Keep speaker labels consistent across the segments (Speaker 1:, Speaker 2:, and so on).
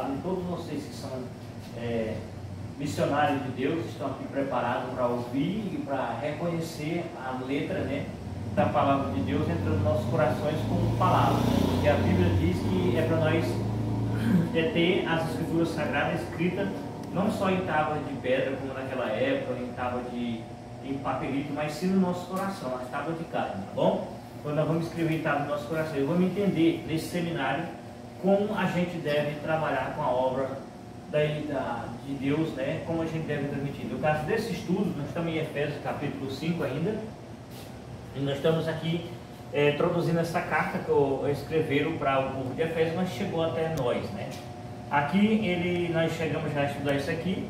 Speaker 1: palavra, e todos vocês que são missionários de Deus estão aqui preparados para ouvir e para reconhecer a letra, né, da palavra de Deus entrando nos nossos corações como palavra, porque a Bíblia diz que é para nós ter as escrituras sagradas escritas não só em tábuas de pedra como naquela época, em tábua em papelito, mas sim no nosso coração, as tábuas de carne, tá bom? Quando nós vamos escrever em tábua no nosso coração, vamos entender nesse seminário como a gente deve trabalhar com a obra de Deus, né? Como a gente deve transmitir. No caso desse estudo, nós estamos em Efésios capítulo 5 ainda, e nós estamos aqui introduzindo essa carta que eu escreveram para o povo de Efésios, mas chegou até nós, né? Aqui nós chegamos já a estudar isso aqui,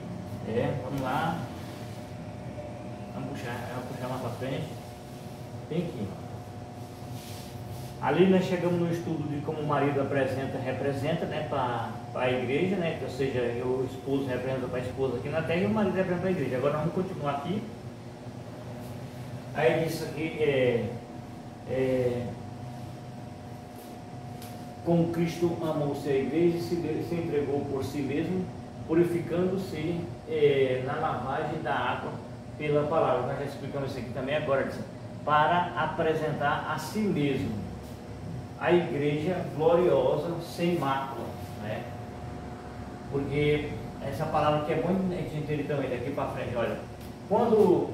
Speaker 1: vamos lá, vamos puxar mais para frente, bem aqui. Ali nós chegamos no estudo de como o marido representa, né, para a igreja, né, ou seja, o esposo representa para a esposa aqui na terra e o marido representa para a igreja. Agora vamos continuar aqui. Aí diz aqui, como Cristo amou-se a igreja e se entregou por si mesmo, purificando-se na lavagem da água pela palavra. Nós já explicamos isso aqui também agora, para apresentar a si mesmo a igreja gloriosa, sem mácula, né? Porque essa palavra que é muito a gente entender também daqui para frente. Olha, quando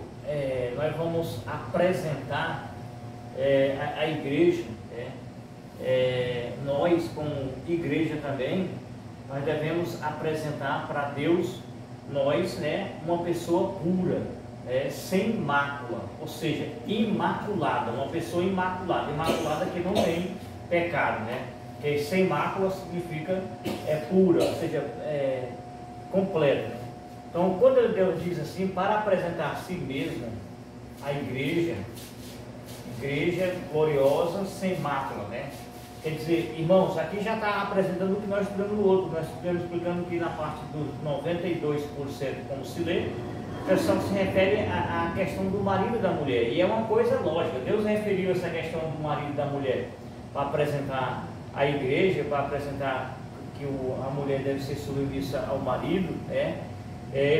Speaker 1: nós vamos apresentar a igreja, nós como igreja também, nós devemos apresentar para Deus, nós, né, uma pessoa pura, sem mácula, ou seja, imaculada, uma pessoa imaculada que não tem pecado, né? Que sem mácula significa pura, ou seja, completa. Então, quando Deus diz assim, para apresentar a si mesmo a igreja gloriosa, sem mácula, né? Quer dizer, irmãos, aqui já está apresentando o que nós estudamos no outro. Nós estamos explicando que na parte dos 92%, como se lê, a questão se refere à questão do marido e da mulher. E é uma coisa lógica. Deus referiu essa questão do marido e da mulher para apresentar a igreja, para apresentar que a mulher deve ser submissa ao marido, né?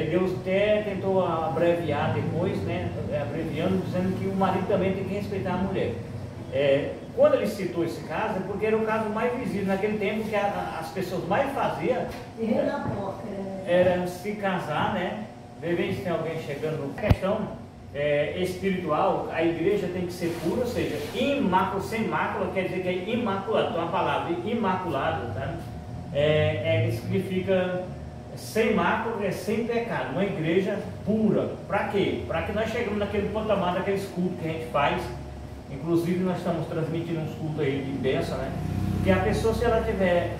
Speaker 1: Deus até tentou abreviar depois, né? Abreviando, dizendo que o marido também tem que respeitar a mulher. Quando ele citou esse caso, é porque era o caso mais visível naquele tempo, que as pessoas mais faziam era se casar, né? Ver se tem alguém chegando. A questão espiritual, a igreja tem que ser pura, ou seja, sem mácula quer dizer que é imaculado. Então a palavra imaculado, tá? Significa sem mácula, sem pecado, uma igreja pura. Para quê? Para que nós chegamos naquele patamar daqueles cultos que a gente faz. Inclusive nós estamos transmitindo uns cultos aí de bênção, né? Que a pessoa, se ela tiver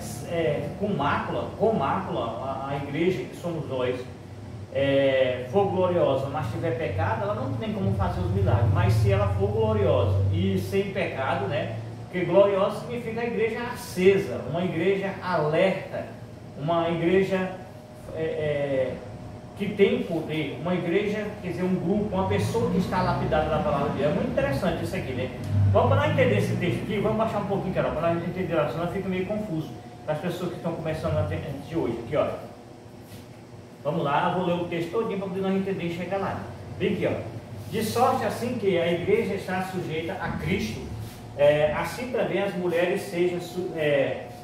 Speaker 1: com mácula, a igreja que somos nós, for gloriosa, mas tiver pecado, ela não tem como fazer os milagres. Mas se ela for gloriosa e sem pecado, né? Porque gloriosa significa a igreja acesa, uma igreja alerta, uma igreja que tem poder, uma igreja, quer dizer, um grupo, uma pessoa que está lapidada na palavra de Deus. É muito interessante isso aqui, né? Vamos, para nós entender esse texto aqui, vamos baixar um pouquinho, Carol, para nós entender lá, senão fica meio confuso para as pessoas que estão começando antes de hoje. Aqui, ó. Vamos lá, eu vou ler o texto todinho para poder nós entender e chegar lá. Vem aqui, ó. De sorte assim que a igreja está sujeita a Cristo, assim também as mulheres sejam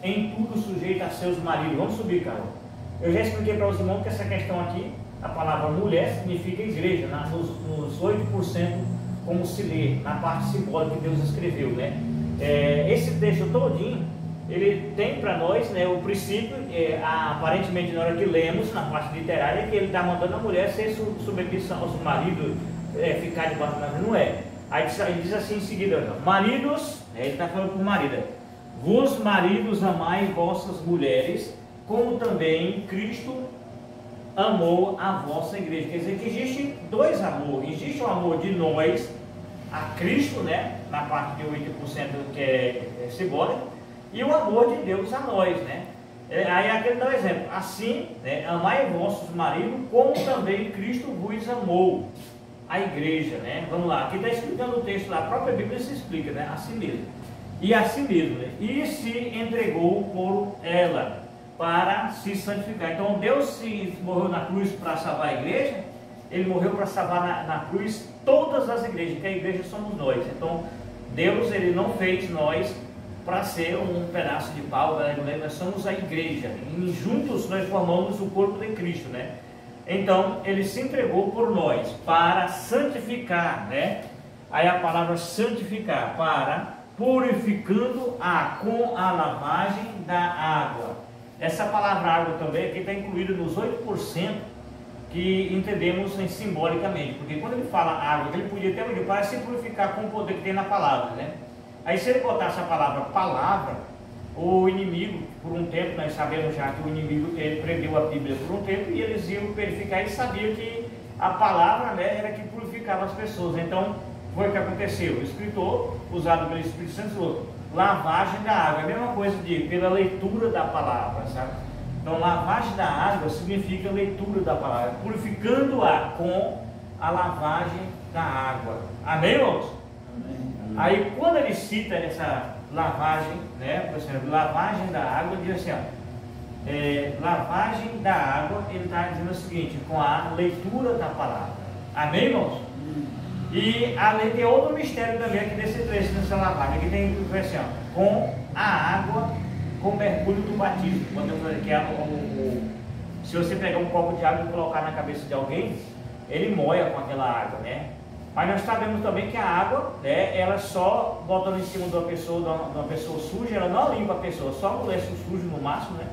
Speaker 1: em tudo sujeitas a seus maridos. Vamos subir, Carol. Eu já expliquei para os irmãos que essa questão aqui, a palavra mulher significa igreja, nos 8% como se lê, na parte simbólica que Deus escreveu, né? Esse texto todinho, ele tem para nós, né, o princípio, aparentemente na hora que lemos, na parte literária, que ele está mandando a mulher ser submissa aos maridos, ficar debaixo da mão, não é. Aí ele diz assim em seguida, maridos, ele está falando para o marido, vos maridos amai vossas mulheres, como também Cristo amou a vossa igreja. Quer dizer que existe dois amores. Existe o amor de nós a Cristo, né? Na parte de 8% que é simbólico, e o amor de Deus a nós, né? Aí aqui ele dá um exemplo. Assim, né, amai vossos maridos, como também Cristo vos amou a igreja, né? Vamos lá, aqui está explicando o texto lá, a própria Bíblia se explica, né? A si mesmo. E a si mesmo, né? E se entregou por ela, para se santificar. Então Deus se morreu na cruz para salvar a igreja, Ele morreu para salvar na cruz todas as igrejas, que a igreja somos nós. Então Deus, Ele não fez nós para ser um pedaço de pau, nós somos a igreja, e juntos nós formamos o corpo de Cristo, né? Então Ele se entregou por nós para santificar, né? Aí a palavra santificar, para purificando com a lavagem da água. Essa palavra água também aqui está incluída nos 8% que entendemos simbolicamente, porque quando ele fala água, ele podia até para se purificar com o poder que tem na palavra, né? Aí se ele botasse a palavra palavra, o inimigo, por um tempo, nós sabemos já que o inimigo ele prendeu a Bíblia por um tempo e eles iam verificar e sabiam que a palavra, né, era que purificava as pessoas. Então foi o que aconteceu. O escritor, usado pelo Espírito Santo, falou lavagem da água, a mesma coisa pela leitura da palavra, sabe? Então lavagem da água significa leitura da palavra, purificando-a com a lavagem da água. Amém, irmãos? Amém. Aí quando ele cita essa lavagem, né, por exemplo, lavagem da água, diz assim, ó, lavagem da água, ele está dizendo o seguinte, com a leitura da palavra. Amém, irmãos? E além tem outro mistério também aqui desse trecho, nessa lavagem. Aqui tem assim, ó, com a água, com mergulho do batismo. Quando eu falei que se você pegar um copo de água e colocar na cabeça de alguém, ele moia com aquela água, né? Mas nós sabemos também que a água, né, ela só botando em cima de uma pessoa suja, ela não limpa a pessoa, só amolece o sujo no máximo, né?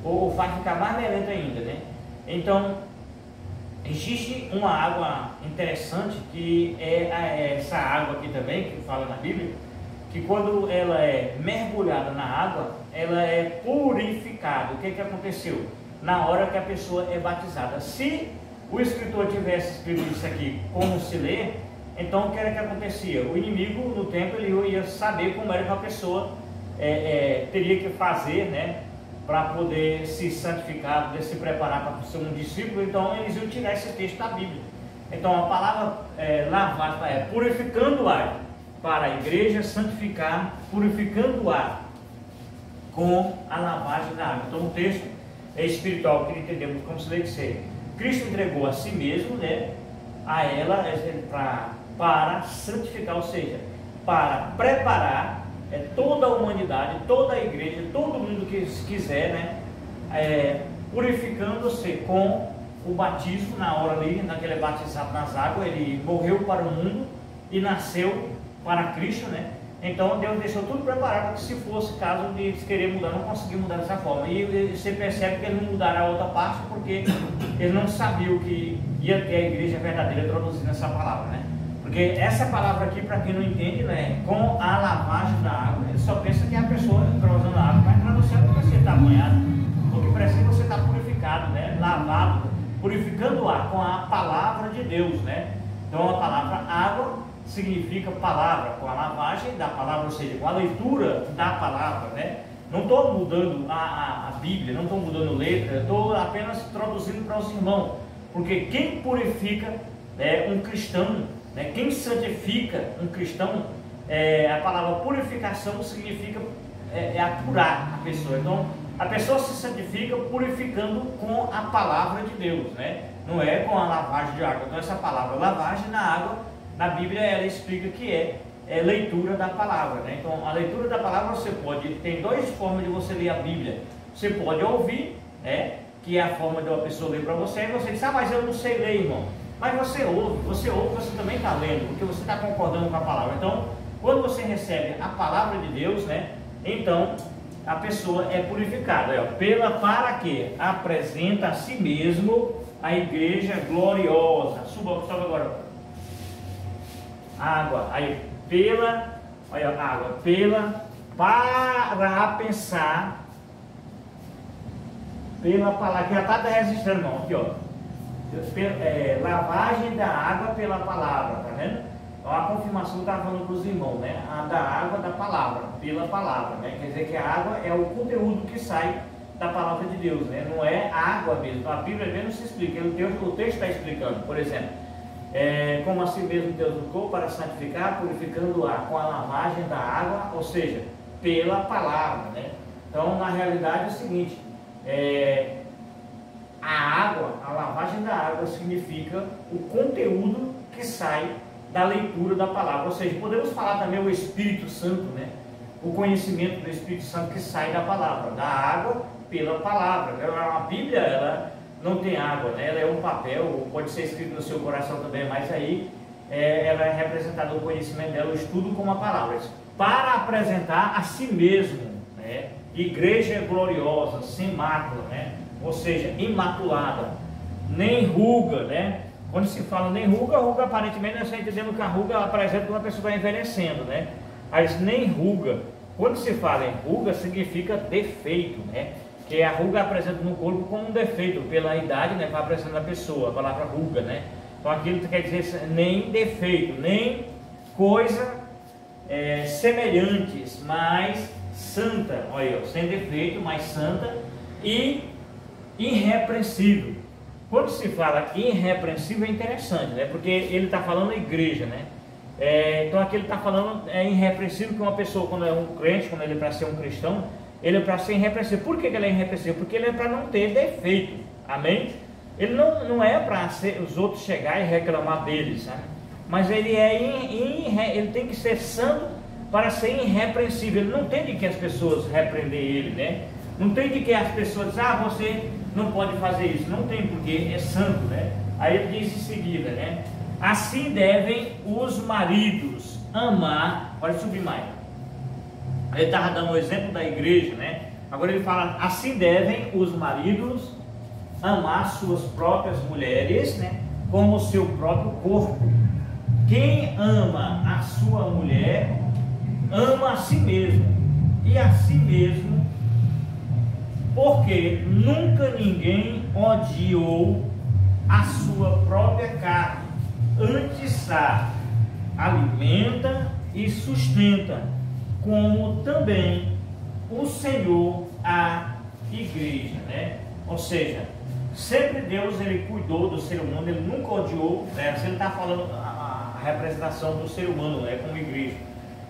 Speaker 1: Ou faz ficar mais melento ainda, né? Então, existe uma água interessante que é essa água aqui também, que fala na Bíblia, que quando ela é mergulhada na água, ela é purificada. O que aconteceu? Na hora que a pessoa é batizada. Se o escritor tivesse escrito isso aqui como se lê, então o que era que acontecia? O inimigo, no tempo, ele ia saber como era que a pessoa teria que fazer, né, para poder se santificar, poder se preparar para ser um discípulo. Então eles iam tirar esse texto da Bíblia. Então a palavra lavar purificando-a para a igreja, santificar, purificando-a com a lavagem da água. Então o texto é espiritual, que entendemos como se deve ser. Cristo entregou a si mesmo, né, a ela para santificar, ou seja, para preparar toda a humanidade, toda a igreja, todo mundo que quiser, né, purificando-se com o batismo. Na hora ali, naquele batizado nas águas, ele morreu para o mundo e nasceu para Cristo, né? Então Deus deixou tudo preparado para que, se fosse caso de querer mudar, não conseguir mudar dessa forma. E você percebe que ele não mudará a outra parte, porque ele não sabia o que ia ter a igreja verdadeira traduzindo essa palavra, né? Porque essa palavra aqui, para quem não entende, né, com a lavagem da água, ele só pensa que a pessoa está usando a água, mas para você não precisa estar banhado. O que precisa é você estar purificado, né, lavado, purificando-a com a palavra de Deus, né? Então a palavra água significa palavra, com a lavagem da palavra, ou seja, com a leitura da palavra, né? Não estou mudando a Bíblia, não estou mudando letra, estou apenas traduzindo para os irmãos, porque quem purifica um cristão, né? Quem santifica um cristão, a palavra purificação significa apurar a pessoa. Então a pessoa se santifica purificando com a palavra de Deus, né? Não é com a lavagem de água. Então essa palavra lavagem na água, na Bíblia, ela explica que é leitura da palavra, né? Então a leitura da palavra tem duas formas de você ler a Bíblia. Você pode ouvir, né, que é a forma de uma pessoa ler para você, e você diz, mas eu não sei ler, irmão. Mas você ouve, você também está lendo, porque você está concordando com a palavra. Então, quando você recebe a palavra de Deus, né, então a pessoa é purificada, para quê? Apresenta a si mesmo a igreja gloriosa. Sobe agora. Água, aí para pensar, pela palavra, que já está registrando, irmão, aqui, ó, lavagem da água pela palavra, tá vendo? Então a confirmação está falando para os irmãos, né? A da água da palavra, pela palavra, né? Quer dizer que a água é o conteúdo que sai da palavra de Deus, né? Não é água mesmo. A Bíblia mesmo se explica, o texto está explicando, por exemplo. Como assim mesmo Deus buscou para santificar, purificando-a com a lavagem da água, ou seja, pela palavra, né? Então na realidade é o seguinte, A água, a lavagem da água significa o conteúdo que sai da leitura da palavra, ou seja, podemos falar também o Espírito Santo, né? O conhecimento do Espírito Santo que sai da palavra, da água pela palavra. A Bíblia, ela não tem água, né? Ela é um papel, pode ser escrito no seu coração também, mas aí ela é representada o conhecimento dela, o estudo com a palavra, para apresentar a si mesmo, né? Igreja gloriosa, sem mácula, né? Ou seja, imaculada, nem ruga, né? Quando se fala nem ruga, ruga aparentemente nós estamos entendendo que a ruga apresenta quando a pessoa está envelhecendo, né? Mas nem ruga, quando se fala em ruga, significa defeito, né? Que a ruga apresenta no corpo como um defeito, pela idade, né? Vai apresentando a pessoa, a palavra ruga, né? Então aquilo quer dizer nem defeito, nem coisa semelhantes, mas santa, olha aí, sem defeito, mas santa e irrepreensível. Quando se fala irrepreensível é interessante, né? Porque ele está falando a igreja, né? Então aqui ele está falando irrepreensível, que uma pessoa, quando é um crente, quando ele é para ser um cristão, ele é para ser irrepreensível. Por que ele é irrepreensível? Porque ele é para não ter defeito, amém? Ele não é para os outros chegar e reclamar dele, sabe? Mas ele ele tem que ser santo para ser irrepreensível. Ele não tem de que as pessoas repreender ele, né? Não tem de que as pessoas dizem, você não pode fazer isso. Não tem, porque é santo, né? Aí ele diz em seguida, né? Assim devem os maridos amar. Olha, subir mais. Ele estava dando o exemplo da igreja, né? Agora ele fala, assim devem os maridos amar suas próprias mulheres, né? Como o seu próprio corpo. Quem ama a sua mulher, ama a si mesmo. E a si mesmo, porque nunca ninguém odiou a sua própria carne, antes a alimenta e sustenta, como também o Senhor a igreja, né? Ou seja, sempre Deus ele cuidou do ser humano, ele nunca odiou, né? Você não está falando a representação do ser humano, né? Como igreja.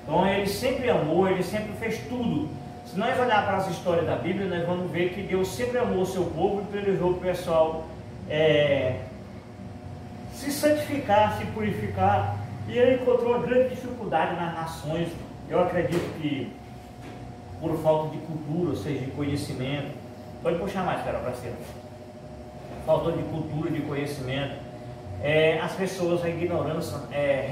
Speaker 1: Então ele sempre amou, ele sempre fez tudo. Se nós olharmos para as histórias da Bíblia, nós vamos ver que Deus sempre amou o seu povo e privilegiou o pessoal se santificar, se purificar. E ele encontrou uma grande dificuldade nas nações. Eu acredito que por falta de cultura, ou seja, de conhecimento. Pode puxar mais, cara, para cima. Falta de cultura, de conhecimento. As pessoas, a ignorância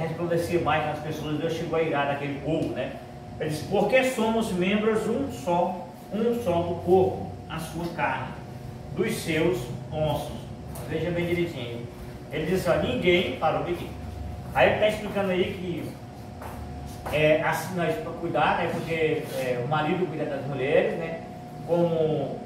Speaker 1: resplandecia mais nas pessoas. Deus chegou a irar daquele povo, né? Ele disse, porque somos membros um só do corpo, a sua carne, dos seus ossos. Veja bem direitinho. Ele diz, ninguém parou de aqui. Aí ele está explicando aí que assim nós para cuidar, né? Porque o marido cuida das mulheres, né? Como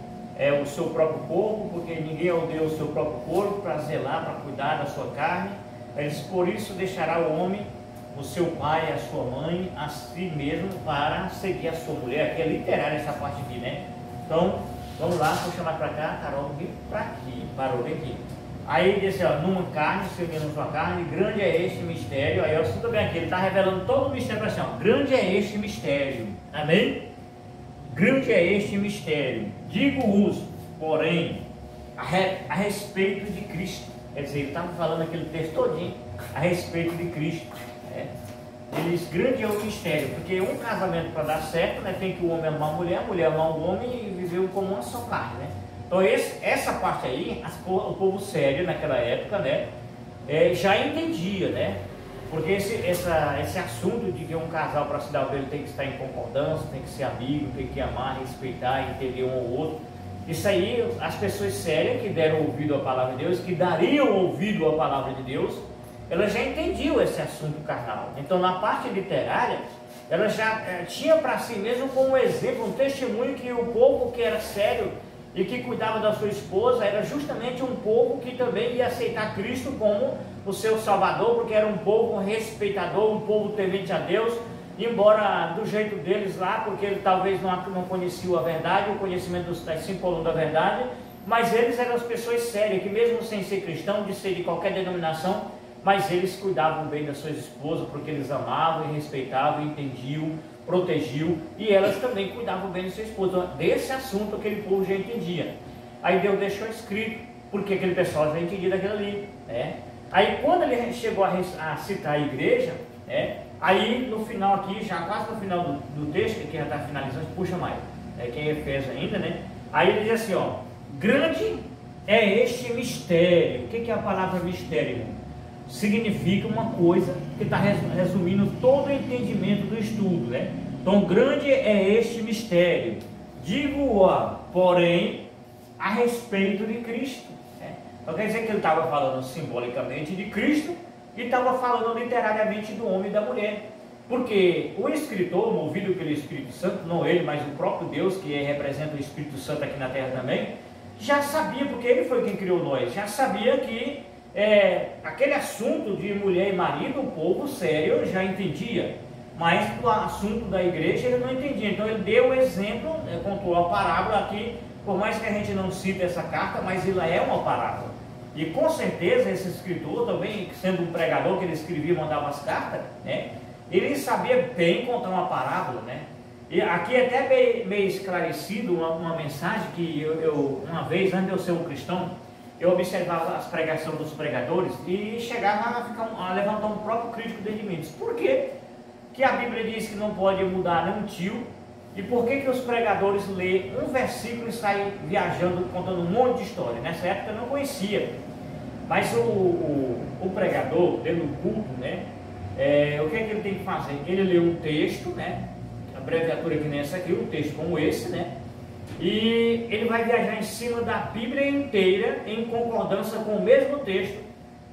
Speaker 1: o seu próprio corpo, porque ninguém odeia o seu próprio corpo, para zelar, para cuidar da sua carne. Ele diz, por isso deixará o homem o seu pai e a sua mãe a si mesmo para seguir a sua mulher. Aqui é literária essa parte aqui, né? Então, vamos lá, vou chamar para cá, Carol, vem para aqui, parou, vem aqui. Aí ele disse, numa carne, se unindo na sua carne, grande é este mistério. Aí eu sinto bem aqui, ele está revelando todo o mistério para si, grande é este mistério, amém? Grande é este mistério, digo-vos, porém, a respeito de Cristo. Quer dizer, ele estava falando aquele texto todinho a respeito de Cristo. Ele diz, grande é o mistério, porque um casamento para dar certo, né, tem que o homem amar a mulher amar o homem e viver como uma só carne, né? Então essa parte aí, o povo sério naquela época, né, já entendia, né? Porque esse assunto de que um casal para se dar bem tem que estar em concordância, tem que ser amigo, tem que amar, respeitar, entender um ao outro. Isso aí, as pessoas sérias que deram ouvido à palavra de Deus, que dariam ouvido à palavra de Deus, ela já entendiam esse assunto carnal. Então, na parte literária, ela já tinha para si mesmo como exemplo, um testemunho que o povo que era sério e que cuidava da sua esposa era justamente um povo que também ia aceitar Cristo como o seu Salvador, porque era um povo respeitador, um povo temente a Deus, embora do jeito deles lá, porque ele talvez não conhecia a verdade, o conhecimento das 5 colunas da verdade, mas eles eram as pessoas sérias, que mesmo sem ser cristão, de ser de qualquer denominação, mas eles cuidavam bem das suas esposas, porque eles amavam e respeitavam e entendiam protegiam, e elas também cuidavam bem do seu esposo. Então, desse assunto aquele povo já entendia. Aí Deus deixou escrito, porque aquele pessoal já entendia daquilo ali, né? Aí quando ele chegou a citar a igreja, né? Aí no final aqui, já quase no final do texto, que já está finalizando, puxa mais, que é Efésios ainda, né? Aí ele diz assim, ó, grande é este mistério. O que é a palavra mistério, irmão? Significa uma coisa que está resumindo todo o entendimento do estudo, né? Então, grande é este mistério. Digo, porém, a respeito de Cristo, né? Então, quer dizer que ele estava falando simbolicamente de Cristo e estava falando literariamente do homem e da mulher. Porque o escritor, movido pelo Espírito Santo, não ele, mas o próprio Deus, que representa o Espírito Santo aqui na terra também, já sabia, porque ele foi quem criou nós, já sabia que aquele assunto de mulher e marido, o povo sério já entendia, mas o assunto da igreja ele não entendia. Então ele deu o exemplo, contou a parábola aqui, por mais que a gente não cite essa carta, mas ela é uma parábola. E com certeza esse escritor também, sendo um pregador que ele escrevia e mandava as cartas, né, ele sabia bem contar uma parábola, né? E aqui é até meio esclarecido uma mensagem que eu, uma vez, antes de eu ser um cristão, eu observava as pregações dos pregadores e chegava a levantar um próprio crítico dentro de mim. Por quê que a Bíblia diz que não pode mudar nem um tio? E por que os pregadores lêem um versículo e saem viajando, contando um monte de história? Nessa época eu não conhecia. Mas o pregador, dentro do culto, né? O que é que ele tem que fazer? Ele lê um texto, né? Abreviatura que nem essa aqui, um texto como esse, né? E ele vai viajar em cima da Bíblia inteira, em concordância com o mesmo texto,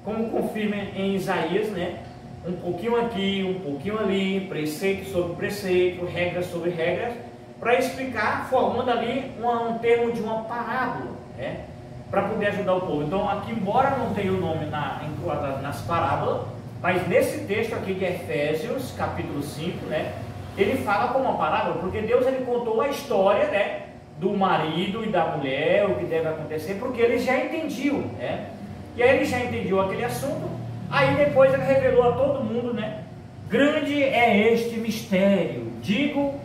Speaker 1: como confirma em Isaías, né? Um pouquinho aqui, um pouquinho ali, preceito sobre preceito, regras sobre regras, para explicar, formando ali um termo de uma parábola, né? Para poder ajudar o povo. Então, aqui, embora não tenha o nome nas parábolas, mas nesse texto aqui de Efésios, capítulo 5, né? Ele fala como uma parábola, porque Deus ele contou a história, né? Do marido e da mulher, o que deve acontecer, porque ele já entendiam, né? E aí ele já entendeu aquele assunto, aí depois ele revelou a todo mundo, né? Grande é este mistério, digo,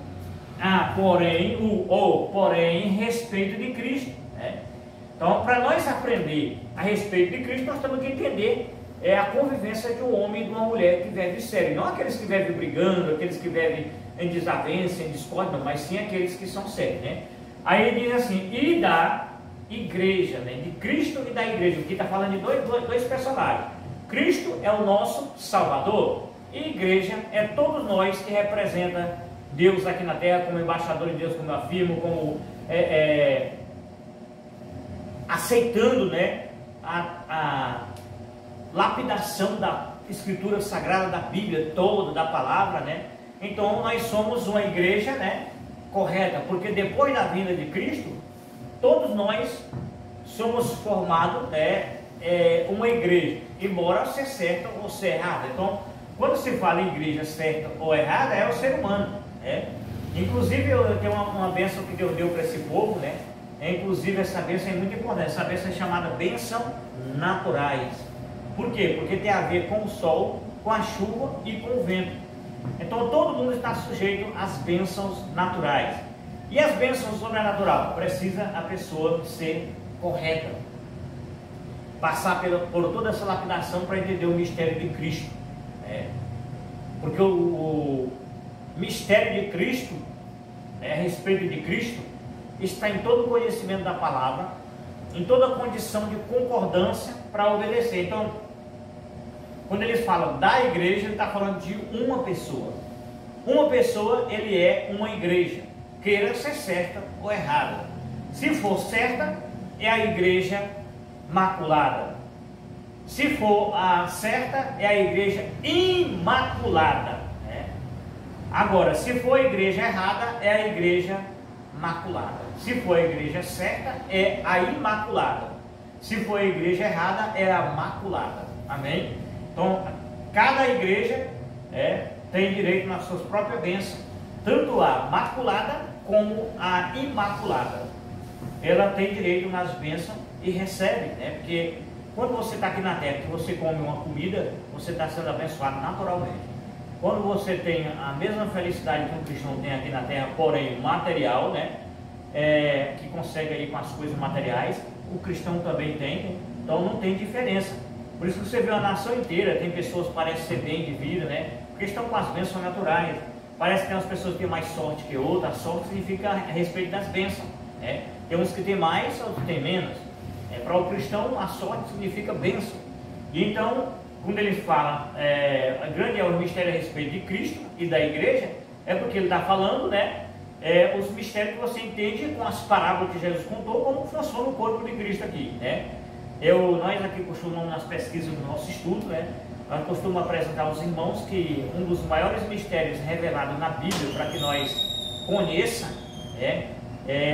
Speaker 1: porém, respeito de Cristo, né? Então, para nós aprender a respeito de Cristo, nós temos que entender a convivência de um homem e de uma mulher que vive sério, não aqueles que vivem brigando, aqueles que vivem em desavença, em discórdia, mas sim aqueles que são sérios, né? Aí ele diz assim, e da igreja, né? De Cristo e da igreja. Aqui está falando de dois personagens. Cristo é o nosso Salvador e igreja é todos nós que representam Deus aqui na terra, como embaixador de Deus, como eu afirmo, como aceitando, né, a lapidação da Escritura Sagrada, da Bíblia toda, da palavra, né? Então nós somos uma igreja, né, correta, porque depois da vinda de Cristo, todos nós somos formados, uma igreja, embora ser certa ou ser errada. Então, quando se fala em igreja certa ou errada, é o ser humano, né? Inclusive, eu tenho uma bênção que Deus deu para esse povo, né? Inclusive, essa bênção é muito importante. Essa bênção é chamada bênção naturais. Por quê? Porque tem a ver com o sol, com a chuva e com o vento. Então todo mundo está sujeito às bênçãos naturais. E as bênçãos sobrenaturais? Precisa a pessoa ser correta, passar por toda essa lapidação para entender o mistério de Cristo, né? Porque o mistério de Cristo, a respeito de Cristo, está em todo o conhecimento da palavra, em toda a condição de concordância para obedecer. Então, quando eles falam da igreja, ele está falando de uma pessoa. Uma pessoa, ele é uma igreja, queira ser certa ou errada. Se for certa, é a igreja maculada. Se for a certa, é a igreja imaculada, né? Agora, se for a igreja errada, é a igreja maculada. Se for a igreja certa, é a imaculada. Se for a igreja errada, é a maculada. Amém? Então, cada igreja tem direito nas suas próprias bênçãos, tanto a maculada como a imaculada. Ela tem direito nas bênçãos e recebe, né? Porque quando você está aqui na terra, que você come uma comida, você está sendo abençoado naturalmente. quando você tem a mesma felicidade que um cristão tem aqui na terra, porém material, né? Que consegue aí com as coisas materiais, o cristão também tem, então não tem diferença. Por isso que você vê a nação inteira, tem pessoas que parecem ser bem de vida, né? Porque estão com as bênçãos naturais. Parece que tem umas pessoas que têm mais sorte que outras. A sorte significa a respeito das bênçãos, né? Tem uns que têm mais, outros que têm menos. Para o cristão, a sorte significa bênção. E então, quando ele fala, grande é o mistério a respeito de Cristo e da igreja, é porque ele está falando, né? Os mistérios que você entende com as parábolas que Jesus contou, como funciona o corpo de Cristo aqui, né? Nós aqui costumamos, nas pesquisas do nosso estudo, né? Nós costumamos apresentar aos irmãos que um dos maiores mistérios revelados na Bíblia, para que nós conheçamos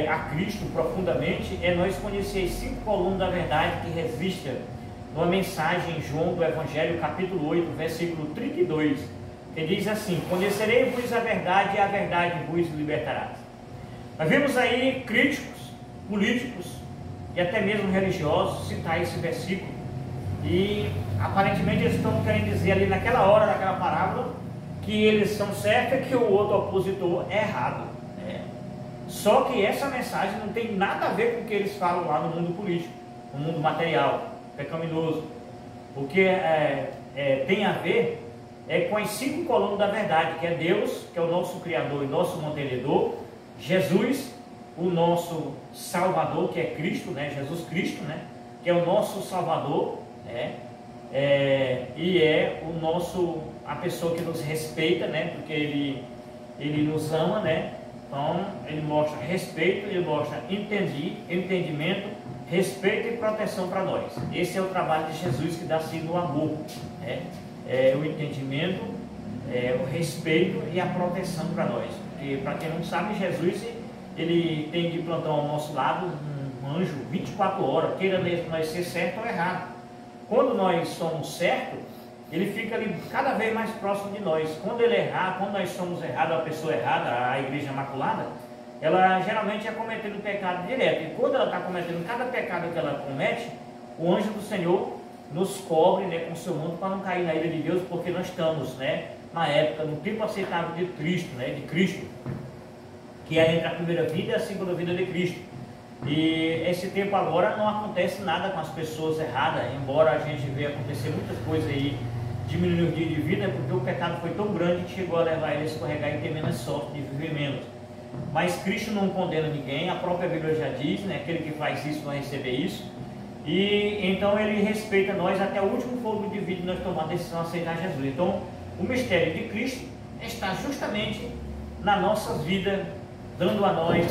Speaker 1: a Cristo profundamente, é nós conhecer as 5 colunas da verdade que resistem numa mensagem em João do Evangelho, capítulo 8, versículo 32, que diz assim: conhecerei-vos a verdade e a verdade vos libertará. Nós vimos aí críticos, políticos e até mesmo religiosos citar esse versículo, e aparentemente eles estão querendo dizer ali naquela hora, naquela parábola, que eles são certos e que o outro opositor é errado. Só que essa mensagem não tem nada a ver com o que eles falam lá no mundo político, no mundo material, pecaminoso. O que tem a ver com as 5 colunas da verdade, que é Deus, que é o nosso Criador e nosso mantenedor, Jesus, o nosso Salvador, que é Cristo, né? Jesus Cristo, né? Que é o nosso Salvador, e a pessoa que nos respeita, né? Porque ele nos ama, né? Então ele mostra respeito, ele mostra entendimento, respeito e proteção para nós. Esse é o trabalho de Jesus, que dá sido o amor, né? O entendimento, o respeito e a proteção para nós. Porque, para quem não sabe, Jesus, ele tem de plantão ao nosso lado um anjo 24 horas, queira nós ser certo ou errado. Quando nós somos certos, ele fica ali cada vez mais próximo de nós. Quando ele errar, quando nós somos errados, a pessoa errada, a igreja imaculada, ela geralmente é cometendo pecado direto. E quando ela está cometendo cada pecado que ela comete, o anjo do Senhor nos cobre, né, com o seu manto, para não cair na ira de Deus, porque nós estamos, né, na época, no tempo aceitável de Cristo, né, de Cristo, que é entre a primeira vida e a segunda vida de Cristo. E esse tempo agora não acontece nada com as pessoas erradas, embora a gente veja acontecer muitas coisas aí, diminuir o dia de vida, porque o pecado foi tão grande que chegou a levar ele a escorregar e ter menos sorte de viver menos. Mas Cristo não condena ninguém, a própria Bíblia já diz, né, aquele que faz isso vai receber isso. E então ele respeita nós até o último fôlego de vida, nós tomamos a decisão de aceitar Jesus. Então o mistério de Cristo está justamente na nossa vida, dando a nós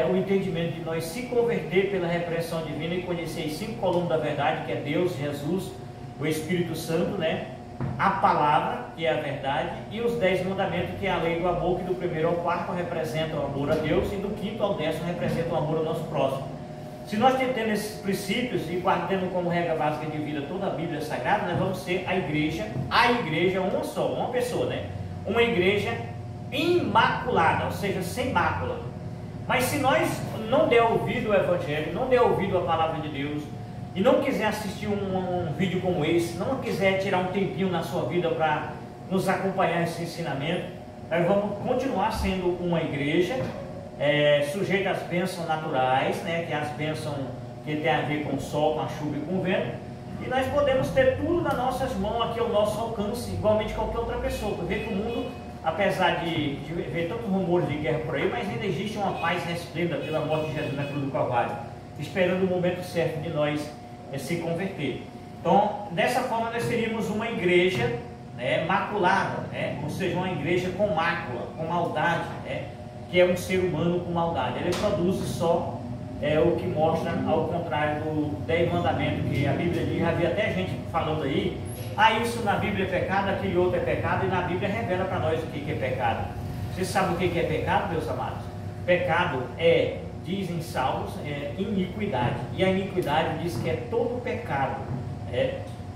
Speaker 1: o entendimento de nós se converter pela repreensão divina e conhecer as 5 colunas da verdade, que é Deus, Jesus, o Espírito Santo, né? A palavra, que é a verdade, e os 10 mandamentos, que é a lei do amor, que do 1º ao 4º representa o amor a Deus, e do 5º ao 10º representa o amor ao nosso próximo. Se nós temos esses princípios e guardando como regra básica de vida toda a Bíblia Sagrada, nós vamos ser a igreja uma só, uma pessoa, né? Uma igreja imaculada, ou seja, sem mácula. Mas se nós não der ouvido ao Evangelho, não der ouvido à palavra de Deus, e não quiser assistir um vídeo como esse, não quiser tirar um tempinho na sua vida para nos acompanhar esse ensinamento, nós vamos continuar sendo uma igreja sujeita às bênçãos naturais, né, que é as bênçãos que tem a ver com o sol, com a chuva e com o vento, e nós podemos ter tudo nas nossas mãos aqui ao nosso alcance, igualmente qualquer outra pessoa, porque o mundo, apesar de ver tantos rumores de guerra por aí, mas ainda existe uma paz resplenda pela morte de Jesus na cruz do Calvário, esperando o momento certo de nós se converter. Então, dessa forma, nós seríamos uma igreja, né, maculada, né, ou seja, uma igreja com mácula, com maldade, né, que é um ser humano com maldade. Ele produz só o que mostra ao contrário do 10 mandamentos, que a Bíblia diz. Havia até gente falando aí, isso na Bíblia é pecado, aquele outro é pecado, e na Bíblia revela para nós o que é pecado. Você sabe o que é pecado, meus amados? Pecado dizem salvos, iniquidade, e a iniquidade diz que é todo pecado,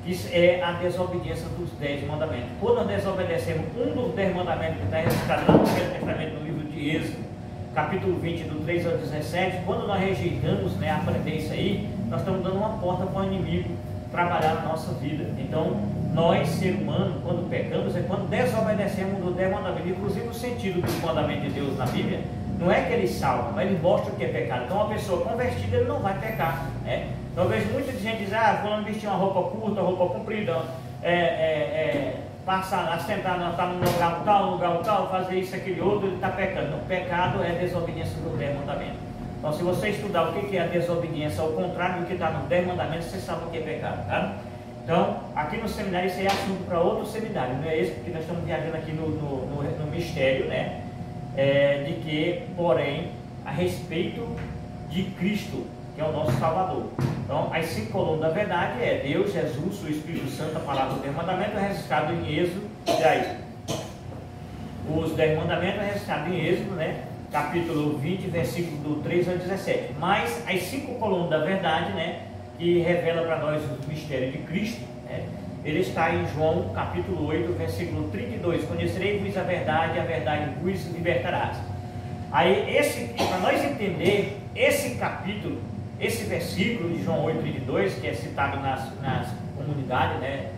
Speaker 1: isso é a desobediência dos 10 mandamentos. Quando nós desobedecemos um dos 10 mandamentos que está registrado lá no Velho Testamento, no livro de Êxodo, capítulo 20, do 3 ao 17, quando nós rejeitamos, aprender isso aí, nós estamos dando uma porta para o inimigo trabalhar na nossa vida. Então, nós, ser humano, quando pecamos, é quando desobedecemos o mandamento. Inclusive, o sentido do mandamento de Deus na Bíblia não é que ele salva, mas ele mostra o que é pecado. Então, uma pessoa convertida, ele não vai pecar, né? Então, eu vejo muita gente dizer, fulano vestir uma roupa curta, roupa comprida, passar, assentar, estar num lugar tal, fazer isso, aquele outro, ele está pecando. O pecado é desobediência do 10 mandamentos. Então, se você estudar o que é a desobediência, ao contrário do que está nos 10 mandamentos, você sabe o que é pecado, tá? Então, aqui no seminário, isso aí é assunto para outro seminário, não é esse, porque nós estamos viajando aqui no mistério, né? De que, porém, a respeito de Cristo, que é o nosso Salvador. Então, as 5 colunas da verdade é Deus, Jesus, o Espírito Santo, a palavra do 10 mandamentos, é registrado em Êxodo. E aí, os 10 mandamentos é registrado em Êxodo, né? Capítulo 20, versículo do 3 ao 17. Mas as 5 colunas da verdade, né? Que revela para nós o mistério de Cristo, né? Ele está em João capítulo 8, versículo 32. Conhecereis a verdade vos libertarás. Aí, para nós entender esse capítulo, esse versículo de João 8, 32, que é citado nas comunidades, né?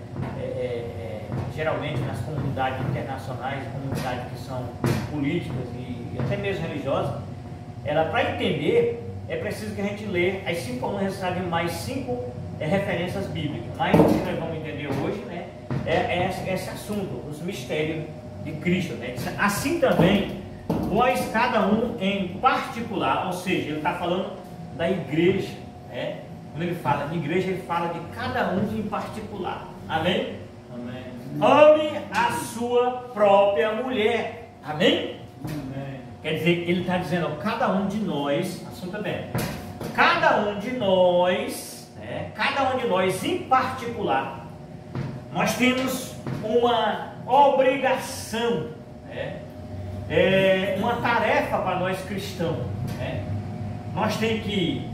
Speaker 1: Geralmente nas comunidades internacionais, comunidades que são políticas e até mesmo religiosas, para entender, é preciso que a gente lê as 5 colunas registradas em mais 5 referências bíblicas. Mas o que nós vamos entender hoje, né, é esse assunto, os mistérios de Cristo, né? Assim também, vós cada um em particular, ou seja, ele está falando da igreja, né? Quando ele fala de igreja, ele fala de cada um em particular. Amém? Amém. Ame a sua própria mulher. Amém? Amém. Quer dizer, ele está dizendo, cada um de nós, assunto bem, cada um de nós, né, cada um de nós em particular, nós temos uma obrigação, né, uma tarefa para nós cristãos, né? Nós temos que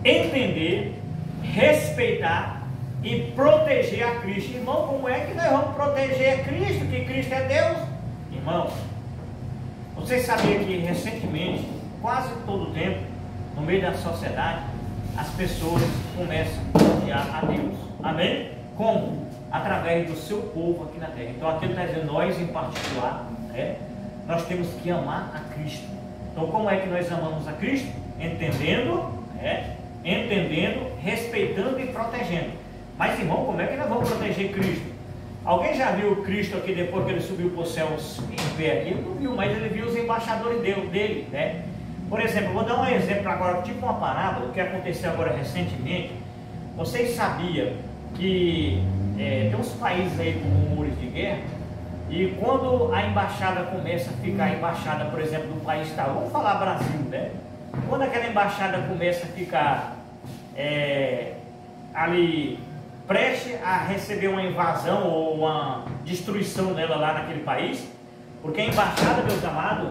Speaker 1: entender, respeitar e proteger a Cristo. Irmão, como é que nós vamos proteger a Cristo? Que Cristo é Deus? Irmão, vocês sabiam que recentemente, quase todo o tempo, no meio da sociedade, as pessoas começam a odiar a Deus. Amém? Como? Através do seu povo aqui na terra. Então aqui ele está dizendo, nós em particular, né, nós temos que amar a Cristo. Então como é que nós amamos a Cristo? Entendendo, né, respeitando e protegendo. Mas irmão, como é que nós vamos proteger Cristo? Alguém já viu Cristo aqui depois que ele subiu para os céus em pé aqui? Ele não viu, mas ele viu os embaixadores dele, né? Por exemplo, vou dar um exemplo agora, tipo uma parábola, que aconteceu agora recentemente. Vocês sabiam que tem uns países aí com rumores de guerra, e quando a embaixada começa a ficar, embaixada, por exemplo, do país tal, vamos falar Brasil, né? Quando aquela embaixada começa a ficar ali preste a receber uma invasão ou uma destruição dela lá naquele país, porque a embaixada, meus amados,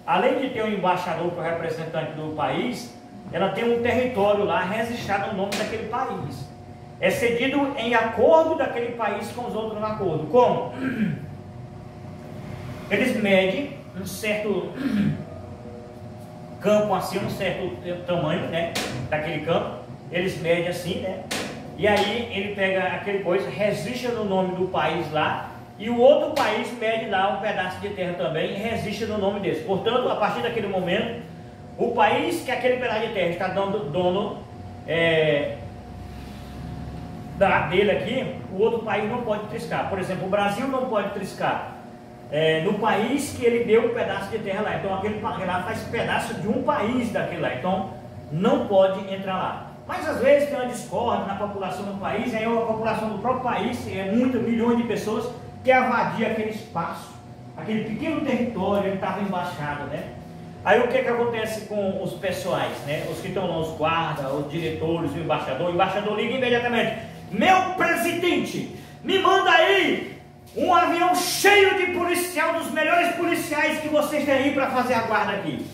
Speaker 1: além de ter um embaixador que é o representante do país, ela tem um território lá registrado no nome daquele país. É cedido em acordo daquele país com os outros acordos. Como? Eles medem um certo campo assim, um certo tamanho, né, daquele campo. Eles medem assim, né? E aí ele pega aquele coisa, registra no nome do país lá, e o outro país mede lá um pedaço de terra também e registra no nome desse. Portanto, a partir daquele momento, o país que aquele pedaço de terra está dando dono dele aqui, o outro país não pode triscar. Por exemplo, o Brasil não pode triscar no país que ele deu um pedaço de terra lá. Então aquele lá faz pedaço de um país daquele lá, então não pode entrar lá. Mas às vezes tem uma discórdia na população do país, aí a população do próprio país, milhões de pessoas, quer invadir aquele espaço, aquele pequeno território, ele estava embaixado, né? Aí o que acontece com os pessoais, né? Os que estão lá, os guardas, os diretores, o embaixador liga imediatamente: meu presidente, me manda aí um avião cheio de policial, dos melhores policiais que vocês têm aí para fazer a guarda aqui.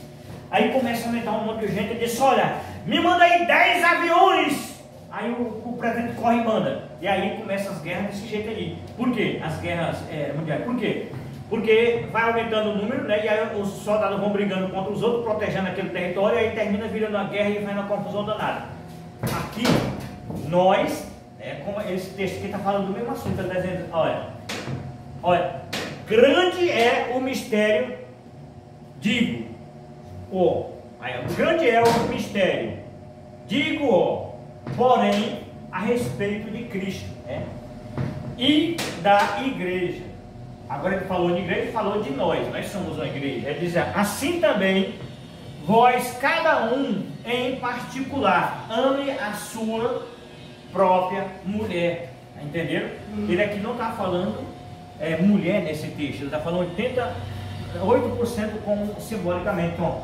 Speaker 1: Aí começa a aumentar um monte de gente e diz: olha, me manda aí 10 aviões. Aí o presidente corre e manda. E aí começam as guerras desse jeito aí. Por quê? As guerras mundiais. Por quê? Porque vai aumentando o número, né? E aí os soldados vão brigando contra os outros, protegendo aquele território, e aí termina virando uma guerra e vai na confusão danada. Aqui nós, como esse texto aqui está falando do mesmo assunto, está dizendo, olha, grande é o mistério, digo, grande é o mistério, digo, porém, a respeito de Cristo, e da igreja. Agora ele falou de igreja, falou de nós somos uma igreja. Ele diz, assim também, vós, cada um em particular, ame a sua própria mulher. Entenderam? Ele aqui não está falando mulher nesse texto, ele está falando 88% como simbolicamente. Então,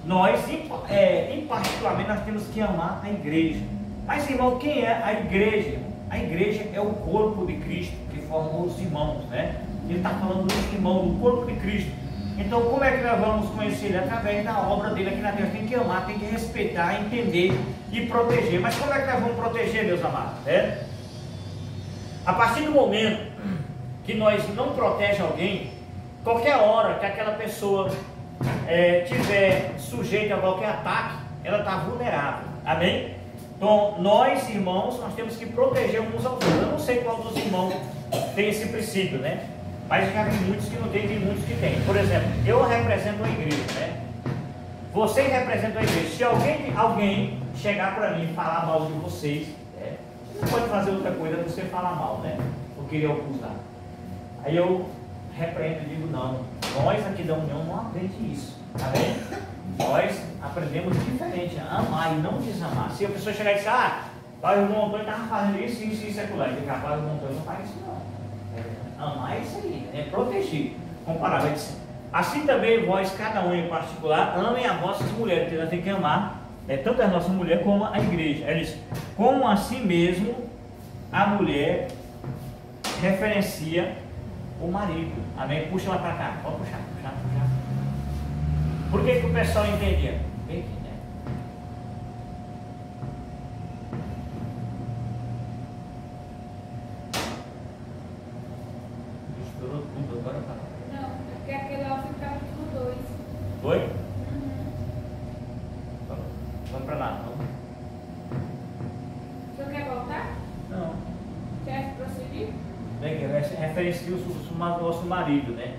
Speaker 1: nós, em particularmente, nós temos que amar a igreja. Mas, irmão, quem é a igreja? A igreja é o corpo de Cristo que formou os irmãos, né? Ele está falando dos irmãos, do corpo de Cristo. Então, como é que nós vamos conhecer ele? Através da obra dele aqui na terra. Tem que amar, tem que respeitar, entender e proteger. Mas como é que nós vamos proteger, meus amados? A partir do momento que nós não protegemos alguém, qualquer hora que aquela pessoa tiver sujeita a qualquer ataque, ela está vulnerável. Amém? Então, nós, irmãos, nós temos que proteger uns aos outros. Eu não sei qual dos irmãos tem esse princípio, né? Mas já tem muitos que não tem, tem muitos que tem. Por exemplo, eu represento a igreja, né? Vocês representam a igreja. Se alguém chegar para mim e falar mal de vocês, você não pode fazer outra coisa do que você falar mal, né? Ou querer acusar. Aí eu repreendo e digo, não, nós aqui da União não aprendemos isso, tá bem? Nós aprendemos diferente, a amar e não desamar. Se a pessoa chegar e dizer, pai, o irmão Antônio estava fazendo isso, isso e secular, e capaz o irmão Antônio não faz isso não. Amar é isso aí, proteger, comparar. Assim também vós, cada um em particular, amem as vossas mulheres, porque nós temos que amar tanto a nossa mulher como a igreja. Ela diz, como assim mesmo a mulher referencia o marido. Amém? Puxa lá para cá, pode puxar. Por que o pessoal entendia? Bem aqui, né? Misturou tudo agora, tá?
Speaker 2: Não, é porque aquele lá foi capítulo 2.
Speaker 1: Foi?
Speaker 2: Uhum.
Speaker 1: Vamos para lá, vamos.
Speaker 2: O senhor quer voltar?
Speaker 1: Não.
Speaker 2: Quer prosseguir?
Speaker 1: Bem, que referencia o nosso marido, né?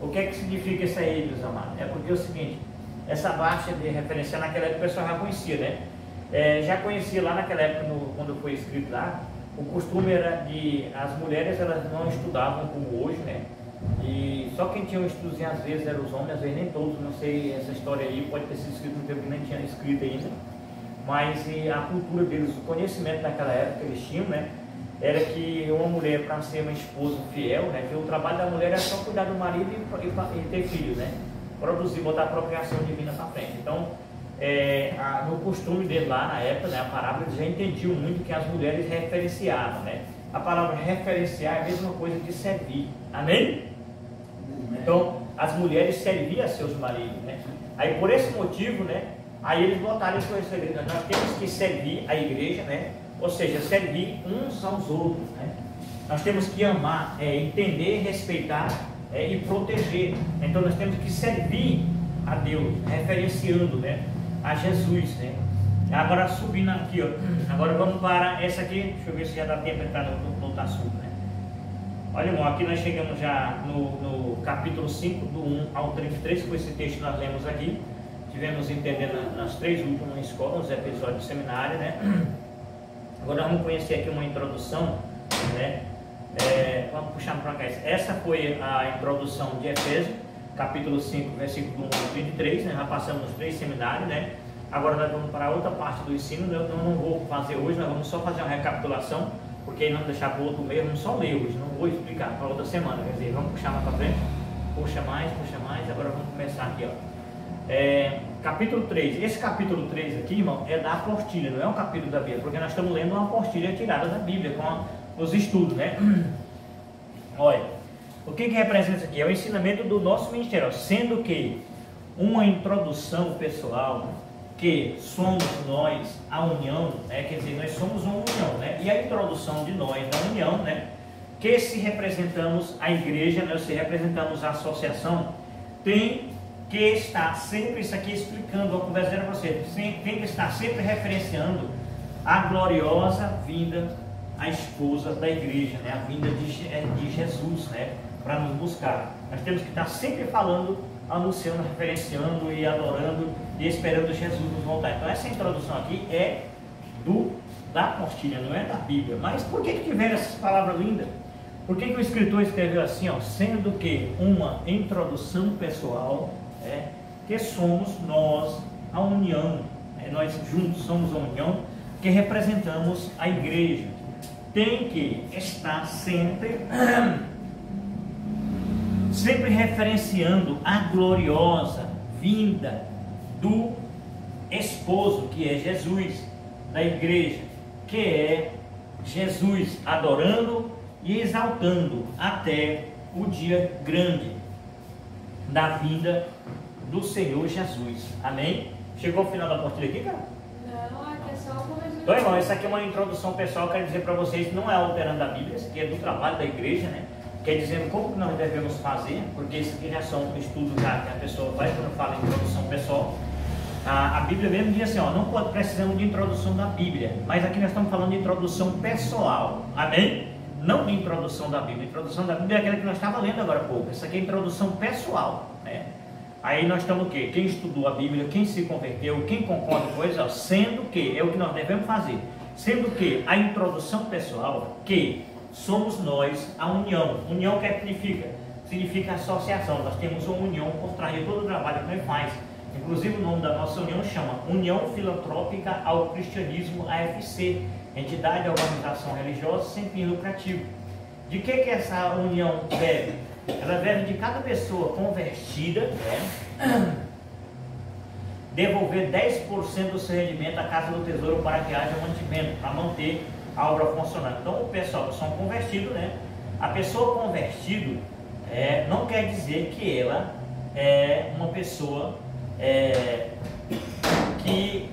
Speaker 1: O que é que significa isso aí, meus amados? É porque é o seguinte, essa baixa de referenciar naquela época o pessoal já conhecia, né? Já conhecia lá naquela época, quando foi escrito lá, o costume era de as mulheres elas não estudavam como hoje, né? E só quem tinha um estudozinho às vezes eram os homens, às vezes nem todos, não sei essa história aí, pode ter sido escrito no tempo que nem tinha escrito ainda, mas a cultura deles, o conhecimento daquela época que eles tinham, né? Era que uma mulher, para ser uma esposa fiel, né, que o trabalho da mulher era só cuidar do marido e ter filhos, né, produzir, botar a procriação divina para frente. Então, no costume dele lá na época, né, a parábola, eles já entendiam muito que as mulheres referenciavam, né. A palavra referenciar é a mesma coisa que servir, amém? Então, as mulheres serviam a seus maridos, né. Aí por esse motivo, né, aí eles botaram isso, nós temos que servir a igreja, né. Ou seja, servir uns aos outros, né? Nós temos que amar, entender, respeitar e proteger. Então nós temos que servir a Deus, referenciando, né, a Jesus, né? Agora subindo aqui, ó. Agora vamos para essa aqui. Deixa eu ver se já dá tempo de entrar no assunto, né? Olha, irmão, aqui nós chegamos já no capítulo 5, do 1 ao 33, com esse texto que nós lemos aqui. Tivemos entendendo nas 3 últimas escolas, os episódios do seminário, né? Agora vamos conhecer aqui uma introdução, né? Vamos puxar para cá. Essa foi a introdução de Efésios, capítulo 5, versículo 1 ao 33, né? Já passamos nos 3 seminários, né? Agora nós vamos para outra parte do ensino. Eu não vou fazer hoje, nós vamos só fazer uma recapitulação, porque não deixar para o outro mês, vamos só ler hoje, não vou explicar para outra semana. Quer dizer, vamos puxar mais para frente, puxa mais, agora vamos começar aqui, ó. Capítulo 3, esse capítulo 3 aqui, irmão, é da apostilha, não é um capítulo da Bíblia, porque nós estamos lendo uma apostilha tirada da Bíblia, com os estudos, né? Olha, o que representa isso aqui? É o ensinamento do nosso ministério, sendo que uma introdução pessoal, que somos nós, a união, né? Quer dizer, nós somos uma união, né? E a introdução de nós, da união, né? Que se representamos a igreja, né? Se representamos a associação, tem que está sempre, isso aqui explicando, vou conversar com você, tem que estar sempre referenciando a gloriosa vinda, a esposa da igreja, né? A vinda de Jesus, né? Para nos buscar. Nós temos que estar sempre falando, anunciando, referenciando e adorando e esperando Jesus nos voltar. Então essa introdução aqui é da apostilha, não é da Bíblia. Mas por que tiveram essas palavras lindas? Por que o escritor escreveu assim, ó, sendo que uma introdução pessoal, que somos nós, a união, nós juntos somos a união, que representamos a igreja, tem que estar sempre referenciando a gloriosa vinda do esposo, que é Jesus, da igreja, que é Jesus, adorando e exaltando até o dia grande da vinda do Senhor Jesus. Amém? Chegou ao final da portilha aqui, cara?
Speaker 2: Não, aqui é só o começo.
Speaker 1: Então, irmão, essa aqui é uma introdução pessoal. Quero dizer para vocês que não é alterando a Bíblia, isso aqui é do trabalho da igreja, né? Quer dizer como que nós devemos fazer, porque isso aqui já são estudos que a pessoa faz quando fala em introdução pessoal. A Bíblia mesmo diz assim, ó, não precisamos de introdução da Bíblia, mas aqui nós estamos falando de introdução pessoal, amém? Não de introdução da Bíblia. A introdução da Bíblia é aquela que nós estávamos lendo agora há pouco. Essa aqui é a introdução pessoal, né? Aí nós estamos o quê? Quem estudou a Bíblia, quem se converteu, quem concorda com isso, ó, sendo que, é o que nós devemos fazer, sendo que a introdução pessoal, que somos nós a união. União o que significa? Significa associação. Nós temos uma união por trás de todo o trabalho que nós faz. Inclusive o nome da nossa união chama União Filantrópica ao Cristianismo, AFC, entidade, organização religiosa sem fim lucrativo. De que essa união deve? Ela deve de cada pessoa convertida, devolver 10% do seu rendimento à Casa do Tesouro para que haja mantimento, para manter a obra funcionando. Então o pessoal que são convertidos, né? A pessoa convertida não quer dizer que ela é uma pessoa que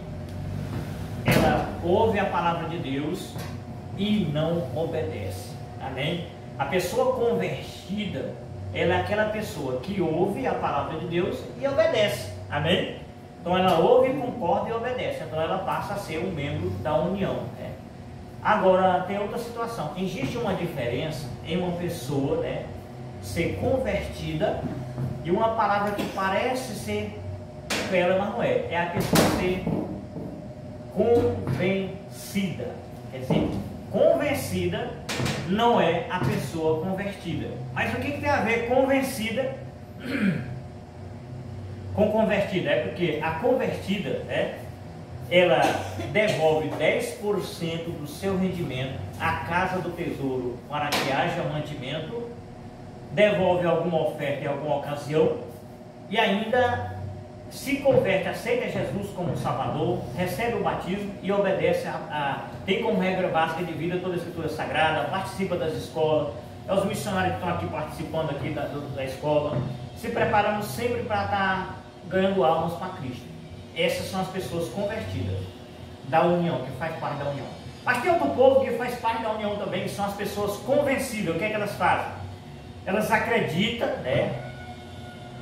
Speaker 1: ela ouve a palavra de Deus e não obedece. Amém? A pessoa convertida, ela é aquela pessoa que ouve a palavra de Deus e obedece. Amém? Então ela ouve, concorda e obedece. Então ela passa a ser um membro da união. Agora tem outra situação. Existe uma diferença em uma pessoa, ser convertida e uma palavra que parece ser ela, mas não é. É a pessoa ser convencida. Quer dizer, convencida não é a pessoa convertida. Mas o que tem a ver convencida com convertida? É porque a convertida, ela devolve 10% do seu rendimento à Casa do Tesouro para que haja mantimento, devolve alguma oferta em alguma ocasião e ainda se converte, aceita Jesus como Salvador, recebe o batismo e obedece tem como regra básica de vida toda a Escritura Sagrada, participa das escolas, os missionários que estão aqui participando aqui da escola, se preparando sempre para estar ganhando almas para Cristo. Essas são as pessoas convertidas da união, que faz parte da união. Mas tem outro povo que faz parte da união também, que são as pessoas convencidas. O que é que elas fazem? Elas acreditam,